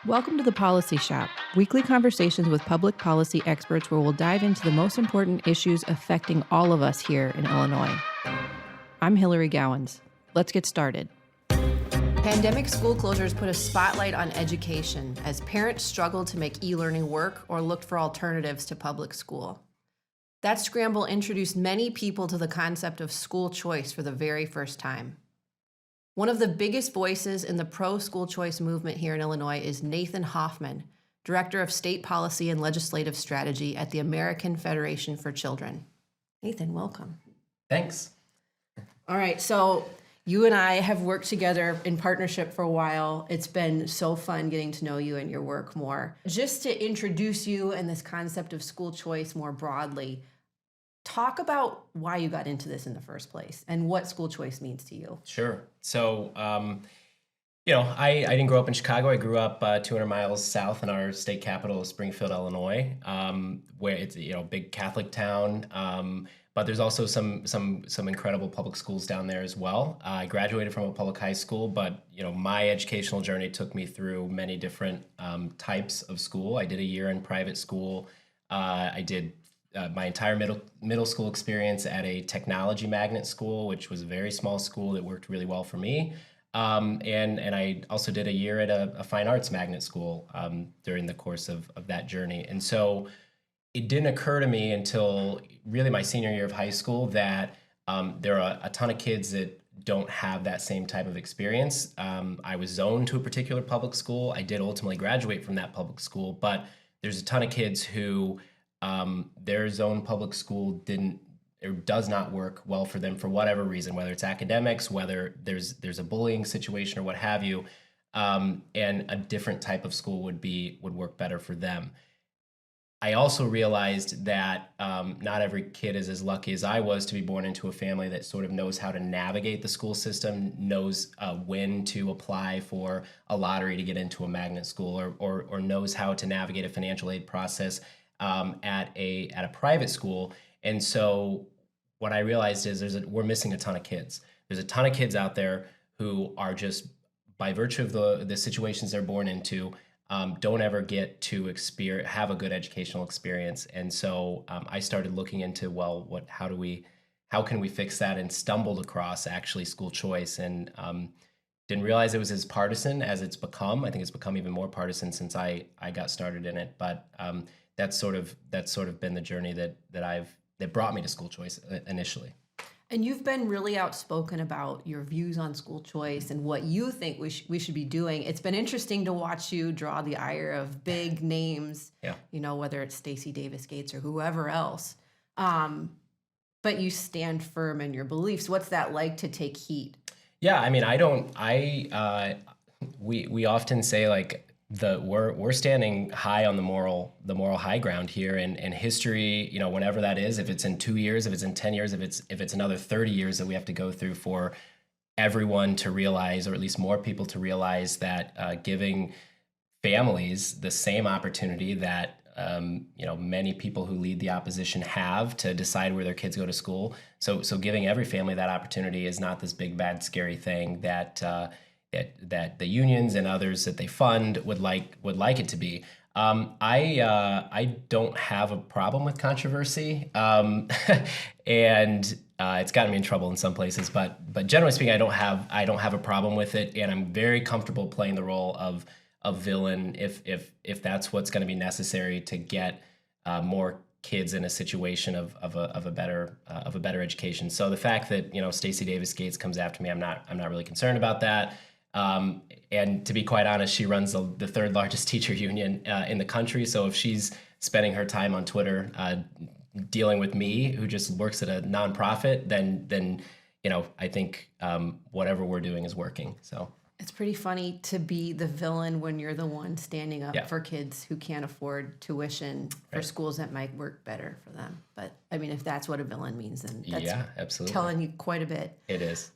Welcome to the Policy Shop, weekly conversations with public policy experts where we'll dive into the most important issues affecting all of us here in Illinois. I'm Hillary Gowans. Let's get started. Pandemic school closures put a spotlight on education as parents struggled to make e-learning work or looked for alternatives to public school. That scramble introduced many people to the concept of school choice for the very first time. One of the biggest voices in the pro-school choice movement here in Illinois is Nathan Hoffman, Director of State Policy and Legislative Strategy at the American Federation for Children. Nathan, welcome. Thanks. All right, so you and I have worked together in partnership for a while. It's been so fun getting to know you and your work more. Just to introduce you and this concept of school choice more broadly, talk about why you got into this in the first place and what school choice means to you. Sure. So, I didn't grow up in Chicago. I grew up 200 miles south in our state capital, Springfield, Illinois, where it's a big Catholic town. But there's also some incredible public schools down there as well. I graduated from a public high school, but my educational journey took me through many different types of school. I did a year in private school. I did my entire middle school experience at a technology magnet school, which was a very small school that worked really well for me. And I also did a year at a fine arts magnet school during the course of that journey. And so it didn't occur to me until really my senior year of high school that there are a ton of kids that don't have that same type of experience. I was zoned to a particular public school. I did ultimately graduate from that public school, but there's a ton of kids who their zone public school didn't or does not work well for them for whatever reason, whether it's academics, whether there's a bullying situation or what have you, and a different type of school would work better for them. I also realized that not every kid is as lucky as I was to be born into a family that sort of knows how to navigate the school system, knows when to apply for a lottery to get into a magnet school, or knows how to navigate a financial aid process at a private school. And so what I realized is we're missing a ton of kids. There's a ton of kids out there who are just, by virtue of the situations they're born into, don't ever get to have a good educational experience. And so I started looking into, how can we fix that, and stumbled across actually school choice, and didn't realize it was as partisan as it's become. I think it's become even more partisan since I got started in it. But that's sort of been the journey that brought me to school choice initially. And you've been really outspoken about your views on school choice and what you think we should be doing. It's been interesting to watch you draw the ire of big names, Yeah. Whether it's Stacey Davis Gates or whoever else. But you stand firm in your beliefs. What's that like to take heat? Yeah, I mean, we often say, like, we're standing high on the moral high ground here, and history, whenever that is, if it's in 2 years, if it's in 10 years, if it's another 30 years that we have to go through for everyone to realize, or at least more people to realize, that giving families the same opportunity that many people who lead the opposition have to decide where their kids go to school. So giving every family that opportunity is not this big bad scary thing that the unions and others that they fund would like it to be. I don't have a problem with controversy, and it's gotten me in trouble in some places. But generally speaking, I don't have a problem with it, and I'm very comfortable playing the role of villain if that's what's going to be necessary to get more kids in a situation of a better education. So the fact that Stacey Davis Gates comes after me, I'm not really concerned about that. And to be quite honest, she runs the third largest teacher union in the country. So if she's spending her time on Twitter dealing with me, who just works at a nonprofit, then I think whatever we're doing is working. So it's pretty funny to be the villain when you're the one standing up Yeah. for kids who can't afford tuition for Right. schools that might work better for them. But I mean, if that's what a villain means, then that's Yeah, absolutely. telling you quite a bit. It is.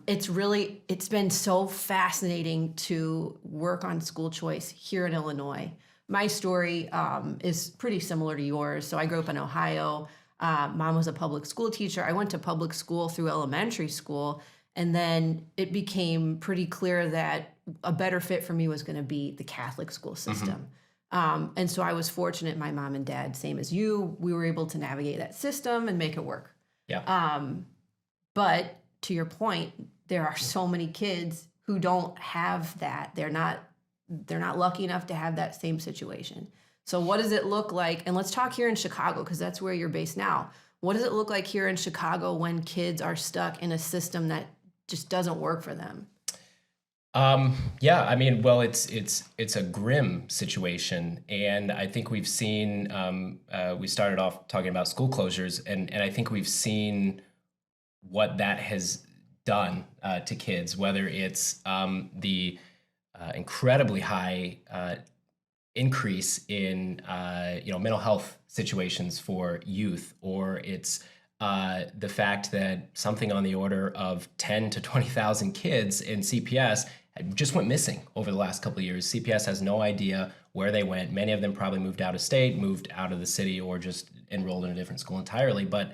It's been so fascinating to work on school choice here in Illinois. My story is pretty similar to yours. So I grew up in Ohio. Mom was a public school teacher. I went to public school through elementary school. And then it became pretty clear that a better fit for me was going to be the Catholic school system. And so I was fortunate, my mom and dad, same as you, we were able to navigate that system and make it work. Yeah. But to your point, there are so many kids who don't have that. They're not lucky enough to have that same situation. So what does it look like? And let's talk here in Chicago, because that's where you're based now. What does it look like here in Chicago when kids are stuck in a system that just doesn't work for them? Yeah, I mean, well, it's a grim situation, and I think we've seen. We started off talking about school closures, and I think we've seen what that has done to kids. Whether it's the incredibly high increase in mental health situations for youth, or it's the fact that something on the order of 10 to 20,000 kids in CPS just went missing over the last couple of years. CPS has no idea where they went. Many of them probably moved out of state, moved out of the city, or just enrolled in a different school entirely. But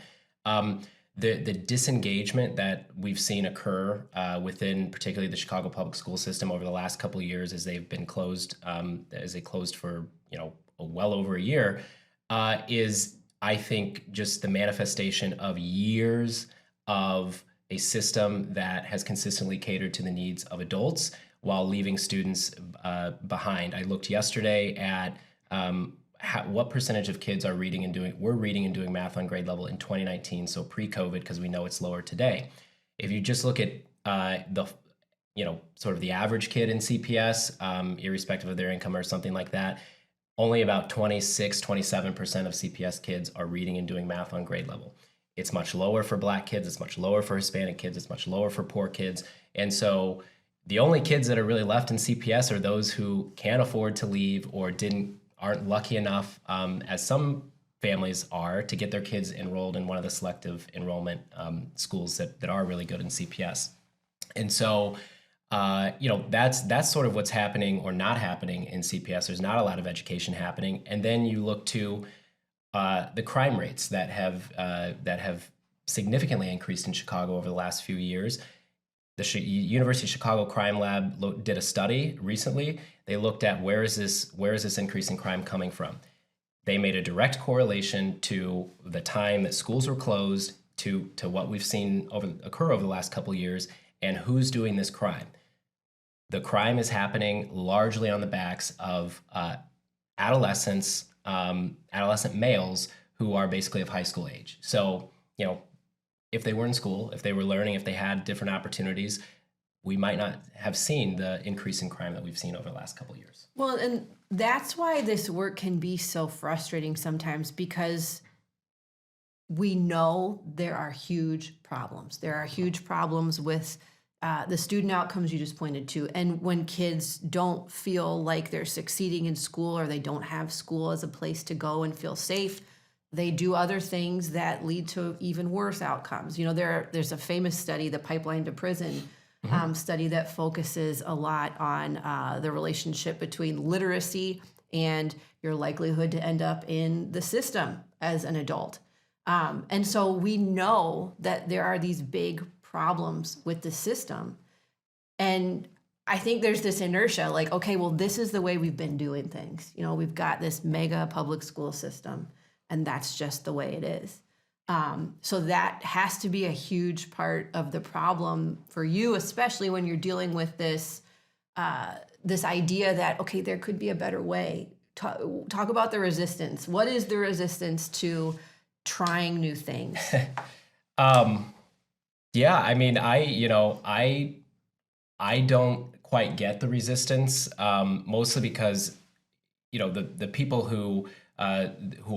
the disengagement that we've seen occur within particularly the Chicago public school system over the last couple of years as they've been closed, as they closed for well over a year, is, I think, just the manifestation of years of a system that has consistently catered to the needs of adults while leaving students behind. I looked yesterday at what percentage of kids were reading and doing math on grade level in 2019, so pre-COVID, because we know it's lower today. If you just look at sort of the average kid in CPS, irrespective of their income or something like that, only about 27% of CPS kids are reading and doing math on grade level. It's much lower for Black kids, it's much lower for Hispanic kids, it's much lower for poor kids. And so the only kids that are really left in CPS are those who can't afford to leave or aren't lucky enough, as some families are, to get their kids enrolled in one of the selective enrollment schools that are really good in CPS. And so that's sort of what's happening or not happening in CPS. There's not a lot of education happening. And then you look to the crime rates that have significantly increased in Chicago over the last few years. The University of Chicago Crime Lab did a study recently. They looked at where is this increase in crime coming from. They made a direct correlation to the time that schools were closed to what we've seen occur over the last couple of years and who's doing this crime. The crime is happening largely on the backs of adolescent males who are basically of high school age. So, if they were in school, if they were learning, if they had different opportunities, we might not have seen the increase in crime that we've seen over the last couple of years. Well, and that's why this work can be so frustrating sometimes, because we know there are huge problems. There are huge problems with the student outcomes you just pointed to. And when kids don't feel like they're succeeding in school, or they don't have school as a place to go and feel safe, they do other things that lead to even worse outcomes. There's a famous study, the Pipeline to Prison study, that focuses a lot on the relationship between literacy and your likelihood to end up in the system as an adult. And so we know that there are these big problems with the system. And I think there's this inertia, like, okay, well, this is the way we've been doing things. We've got this mega public school system, and that's just the way it is. So that has to be a huge part of the problem for you, especially when you're dealing with this idea that, okay, there could be a better way. Talk about the resistance. What is the resistance to trying new things? Yeah, I mean, I don't quite get the resistance, mostly because, the people who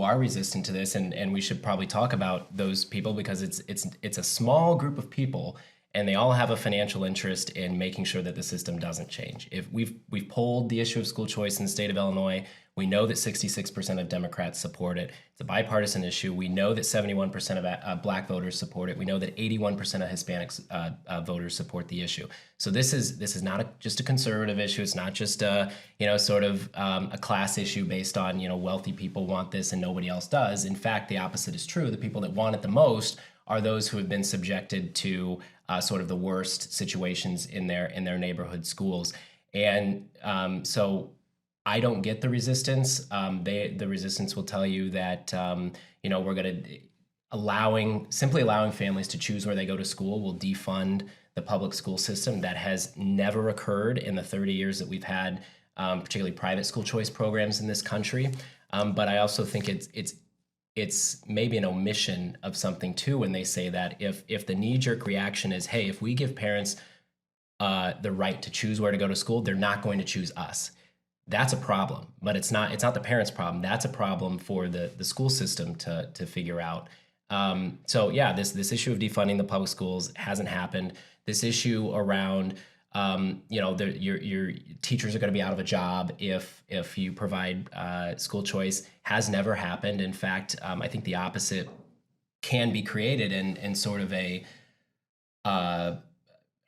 are resistant to this, and we should probably talk about those people, because it's a small group of people, and they all have a financial interest in making sure that the system doesn't change. If we've polled the issue of school choice in the state of Illinois, we know that 66% of Democrats support it. It's a bipartisan issue. We know that 71% of Black voters support it. We know that 81% of Hispanics voters support the issue. So this is not just a conservative issue. It's not just a a class issue based on wealthy people want this and nobody else does. In fact, the opposite is true. The people that want it the most are those who have been subjected to sort of the worst situations in their neighborhood schools. And so I don't get the resistance. The resistance will tell you that we're going to simply allowing families to choose where they go to school will defund the public school system. That has never occurred in the 30 years that we've had, particularly private school choice programs in this country. But I also think it's maybe an omission of something too when they say that if the knee-jerk reaction is, hey, if we give parents the right to choose where to go to school, they're not going to choose us. That's a problem, but it's not the parents' problem. That's a problem for the school system to figure out. So yeah, this issue of defunding the public schools hasn't happened. This issue around your teachers are going to be out of a job if you provide school choice has never happened. In fact, I think the opposite can be created in sort of a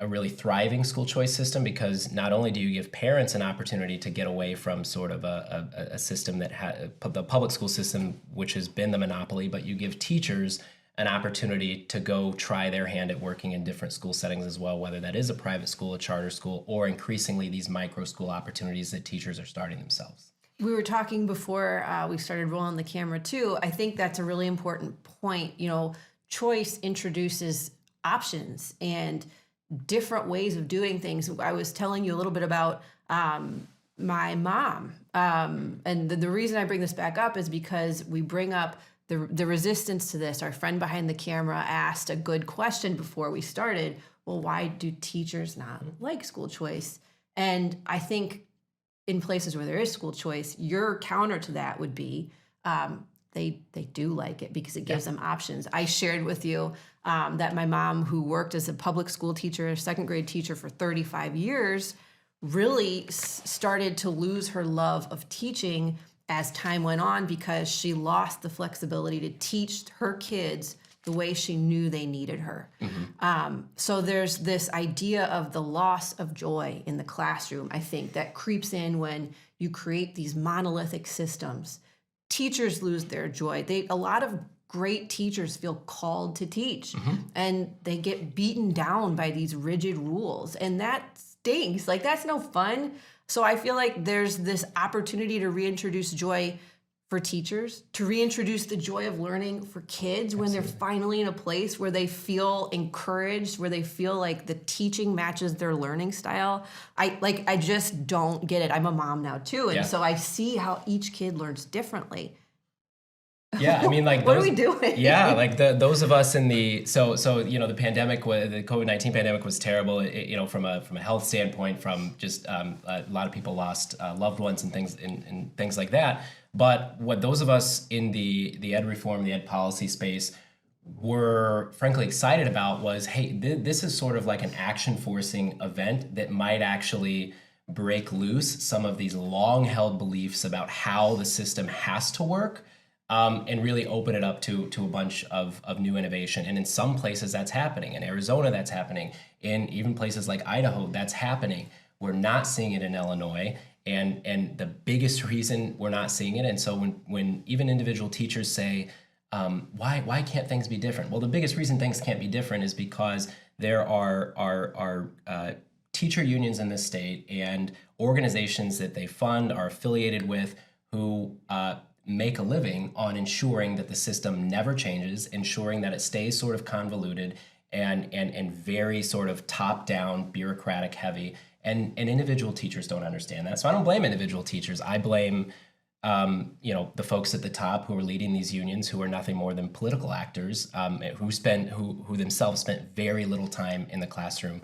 really thriving school choice system, because not only do you give parents an opportunity to get away from sort of a system that the public school system, which has been the monopoly, but you give teachers an opportunity to go try their hand at working in different school settings as well, whether that is a private school, a charter school, or increasingly these micro school opportunities that teachers are starting themselves. We were talking before we started rolling the camera too. I think that's a really important point. Choice introduces options and different ways of doing things. I was telling you a little bit about my mom. And the reason I bring this back up is because we bring up the resistance to this. Our friend behind the camera asked a good question before we started. Well, why do teachers not like school choice? And I think in places where there is school choice, your counter to that would be they do like it because it gives them options. I shared with you that my mom, who worked as a public school teacher, a second grade teacher for 35 years, really started to lose her love of teaching as time went on because she lost the flexibility to teach her kids the way she knew they needed her. Mm-hmm. So there's this idea of the loss of joy in the classroom, I think, that creeps in when you create these monolithic systems. Teachers lose their joy. A lot of great teachers feel called to teach, and they get beaten down by these rigid rules, and that stinks. Like, that's no fun. So I feel like there's this opportunity to reintroduce joy for teachers, to reintroduce the joy of learning for kids when they're finally in a place where they feel encouraged, where they feel like the teaching matches their learning style. I just don't get it. I'm a mom now too, and so I see how each kid learns differently. Yeah, I mean, like, what are we doing? Yeah, like those of us in the the pandemic, the COVID-19 pandemic was terrible. From a health standpoint, from just a lot of people lost loved ones and things like that. But what those of us in the ed reform, the ed policy space were frankly excited about was, hey, this is sort of like an action forcing event that might actually break loose some of these long held beliefs about how the system has to work. And really open it up to a bunch of new innovation. And in some places that's happening. In Arizona, that's happening. In even places like Idaho, that's happening. We're not seeing it in Illinois. And the biggest reason we're not seeing it, and so when even individual teachers say, why can't things be different? Well, the biggest reason things can't be different is because there are teacher unions in this state and organizations that they fund, are affiliated with, who make a living on ensuring that the system never changes, ensuring that it stays sort of convoluted and very sort of top-down, bureaucratic heavy. And individual teachers don't understand that. So I don't blame individual teachers. I blame the folks at the top who are leading these unions, who are nothing more than political actors, who themselves spent very little time in the classroom,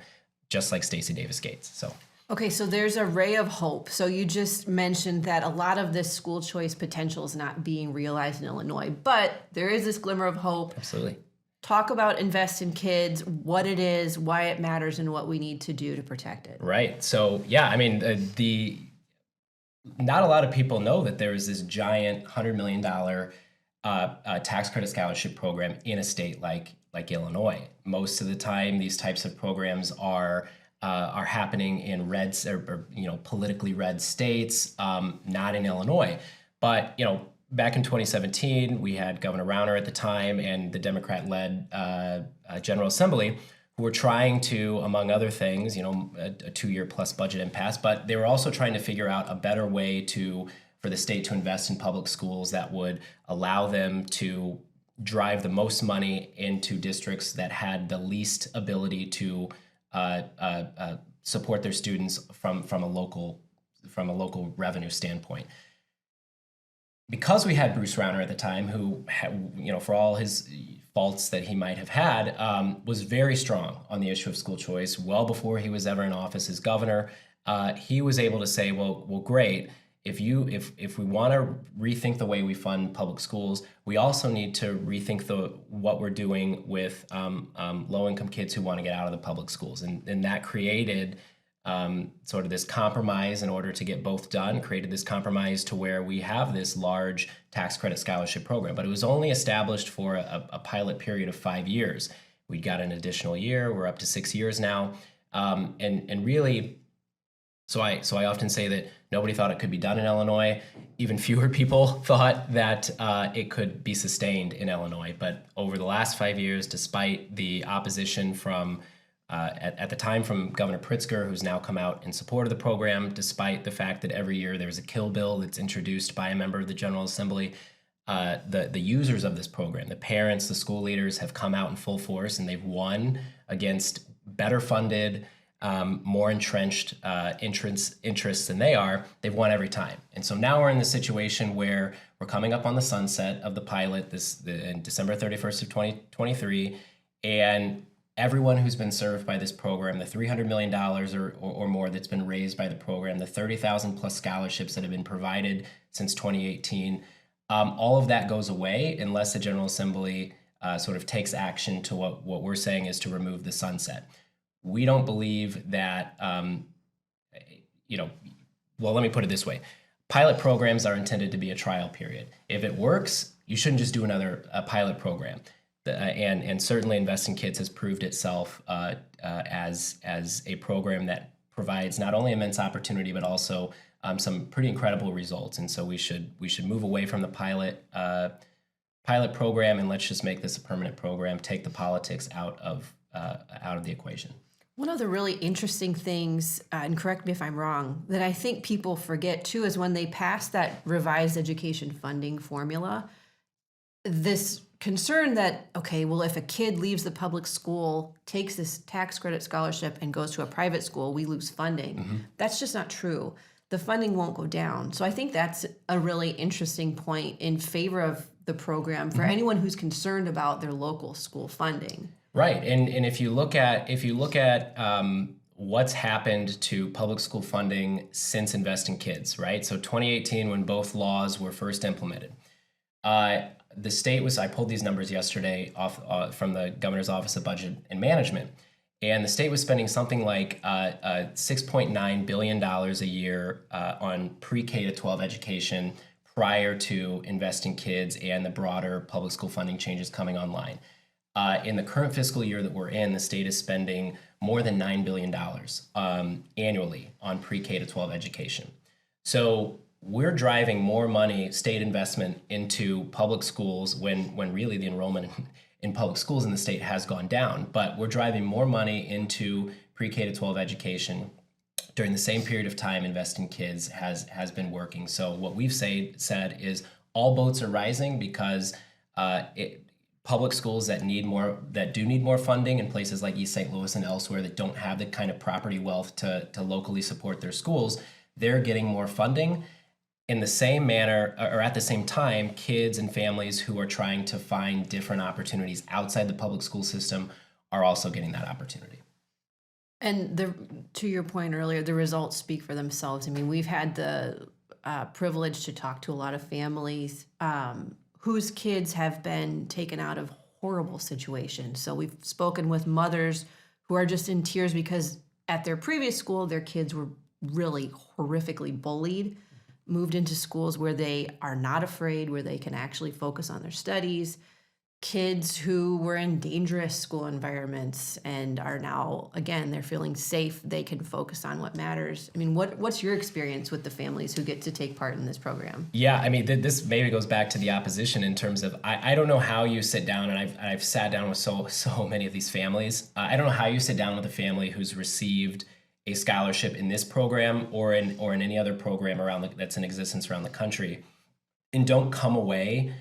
just like Stacey Davis Gates. So. Okay, so there's a ray of hope. So you just mentioned that a lot of this school choice potential is not being realized in Illinois, but there is this glimmer of hope. Absolutely. Talk about Invest in Kids, what it is, why it matters, and what we need to do to protect it. Right. So, yeah, I mean, not a lot of people know that there is this giant $100 million tax credit scholarship program in a state like Illinois. Most of the time, these types of programs are happening in red or politically red states, not in Illinois. But back in 2017, we had Governor Rauner at the time and the Democrat-led General Assembly, who were trying to, among other things, a 2-year plus budget impasse, but they were also trying to figure out a better way for the state to invest in public schools that would allow them to drive the most money into districts that had the least ability to support their students from a local revenue standpoint. Because we had Bruce Rauner at the time, who, for all his faults that he might have had, was very strong on the issue of school choice well before he was ever in office as governor. He was able to say, well, great. If we want to rethink the way we fund public schools, we also need to rethink what we're doing with low-income kids who want to get out of the public schools, and that created sort of this compromise in order to get both done, created this compromise to where we have this large tax credit scholarship program. But it was only established for a pilot period of 5 years. We got an additional year. We're up to 6 years now. And really, so I often say that nobody thought it could be done in Illinois. Even fewer people thought that it could be sustained in Illinois. But over the last 5 years, despite the opposition from at the time from Governor Pritzker, who's now come out in support of the program, despite the fact that every year there's a kill bill that's introduced by a member of the General Assembly, the users of this program, the parents, the school leaders, have come out in full force, and they've won against better funded, more entrenched interests than they are. They've won every time. And so now we're in the situation where we're coming up on the sunset of the pilot in December 31st of 2023, and everyone who's been served by this program, the $300 million or more that's been raised by the program, the 30,000 plus scholarships that have been provided since 2018, all of that goes away unless the General Assembly sort of takes action to what we're saying is to remove the sunset. We don't believe that, well, let me put it this way. Pilot programs are intended to be a trial period. If it works, you shouldn't just do another pilot program. And certainly Invest in Kids has proved itself as a program that provides not only immense opportunity, but also some pretty incredible results. And so we should move away from the pilot program, and let's just make this a permanent program, take the politics out of the equation. One of the really interesting things, and correct me if I'm wrong, that I think people forget too, is when they pass that revised education funding formula, this concern that, okay, well, if a kid leaves the public school, takes this tax credit scholarship and goes to a private school, we lose funding. Mm-hmm. That's just not true. The funding won't go down. So I think that's a really interesting point in favor of the program for anyone who's concerned about their local school funding. Right. And if you look at what's happened to public school funding since Invest in Kids, right? So 2018, when both laws were first implemented, the state was, I pulled these numbers yesterday off from the Governor's Office of Budget and Management, and the state was spending something like $6.9 billion a year on pre-K to 12 education prior to Invest in Kids and the broader public school funding changes coming online. In the current fiscal year that we're in, the state is spending more than $9 billion annually on pre-K to 12 education. So we're driving more money, state investment, into public schools when really the enrollment in public schools in the state has gone down. But we're driving more money into pre-K to 12 education during the same period of time Invest in Kids has been working. So what we've said is all boats are rising because public schools that do need more funding in places like East St. Louis and elsewhere that don't have the kind of property wealth to locally support their schools, they're getting more funding. In the same manner, or at the same time, kids and families who are trying to find different opportunities outside the public school system are also getting that opportunity. And to your point earlier, the results speak for themselves. I mean, we've had the privilege to talk to a lot of families whose kids have been taken out of horrible situations. So we've spoken with mothers who are just in tears because at their previous school, their kids were really horrifically bullied, moved into schools where they are not afraid, where they can actually focus on their studies. kids who were in dangerous school environments and are now, again, they're feeling safe. They can focus on what matters. I mean, what's your experience with the families who get to take part in this program? Yeah, I mean, this maybe goes back to the opposition in terms of, I don't know how you sit down, and I've sat down with so many of these families. I don't know how you sit down with a family who's received a scholarship in this program or in any other program that's in existence around the country, and don't come away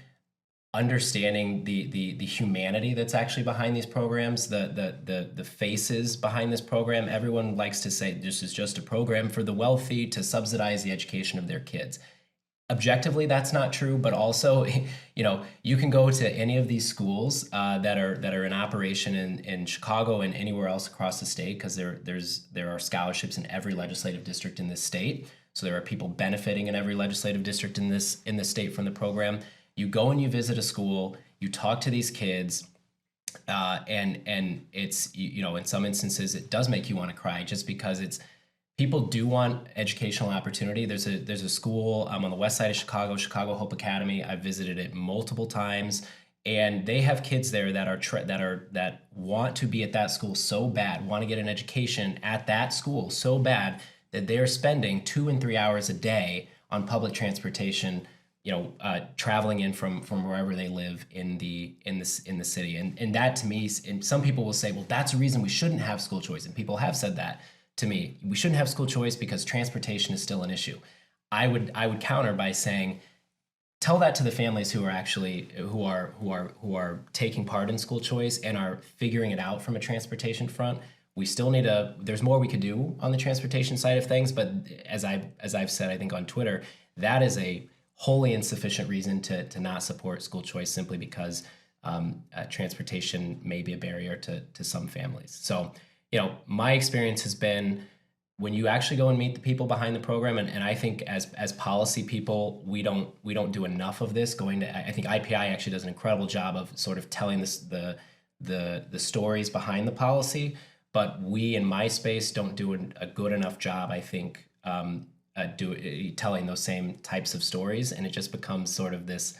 understanding the humanity that's actually behind these programs, the faces behind this program. Everyone likes to say this is just a program for the wealthy to subsidize the education of their kids. Objectively, that's not true, but also, you can go to any of these schools that are in operation in Chicago and anywhere else across the state, because there are scholarships in every legislative district in this state. So there are people benefiting in every legislative district in this state from the program. You go and you visit a school, you talk to these kids, and it's, in some instances it does make you want to cry, just because people do want educational opportunity. There's a school on the west side of Chicago Hope Academy. I've visited it multiple times, and they have kids there that want to be at that school so bad, want to get an education at that school so bad that they're spending 2 and 3 hours a day on public transportation, traveling in from wherever they live in the city. And that, to me, and some people will say, well, that's a reason we shouldn't have school choice. And people have said that to me. We shouldn't have school choice because transportation is still an issue. I would counter by saying, tell that to the families who are taking part in school choice and are figuring it out from a transportation front. We still need there's more we could do on the transportation side of things, but as I've said, I think on Twitter, that is a wholly insufficient reason to not support school choice, simply because transportation may be a barrier to some families. So, my experience has been, when you actually go and meet the people behind the program, and I think as policy people, we don't do enough of this. I think IPI actually does an incredible job of sort of telling the stories behind the policy, but we in my space don't do a good enough job, I think, telling those same types of stories, and it just becomes sort of this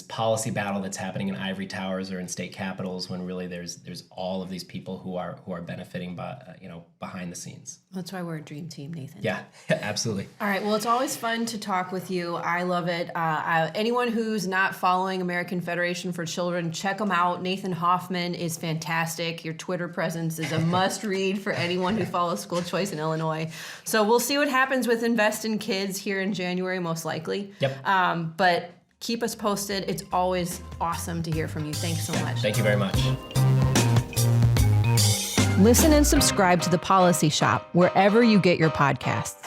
policy battle that's happening in ivory towers or in state capitals, when really there's all of these people who are benefiting behind the scenes. That's why we're a dream team, Nathan. Yeah, absolutely. All right. Well, it's always fun to talk with you. I love it. Anyone who's not following American Federation for Children, check them out. Nathan Hoffman is fantastic. Your Twitter presence is a must read for anyone who follows school choice in Illinois. So we'll see what happens with Invest in Kids here in January, most likely. Yep. But keep us posted. It's always awesome to hear from you. Thanks so much. Thank you very much. Listen and subscribe to The Policy Shop wherever you get your podcasts.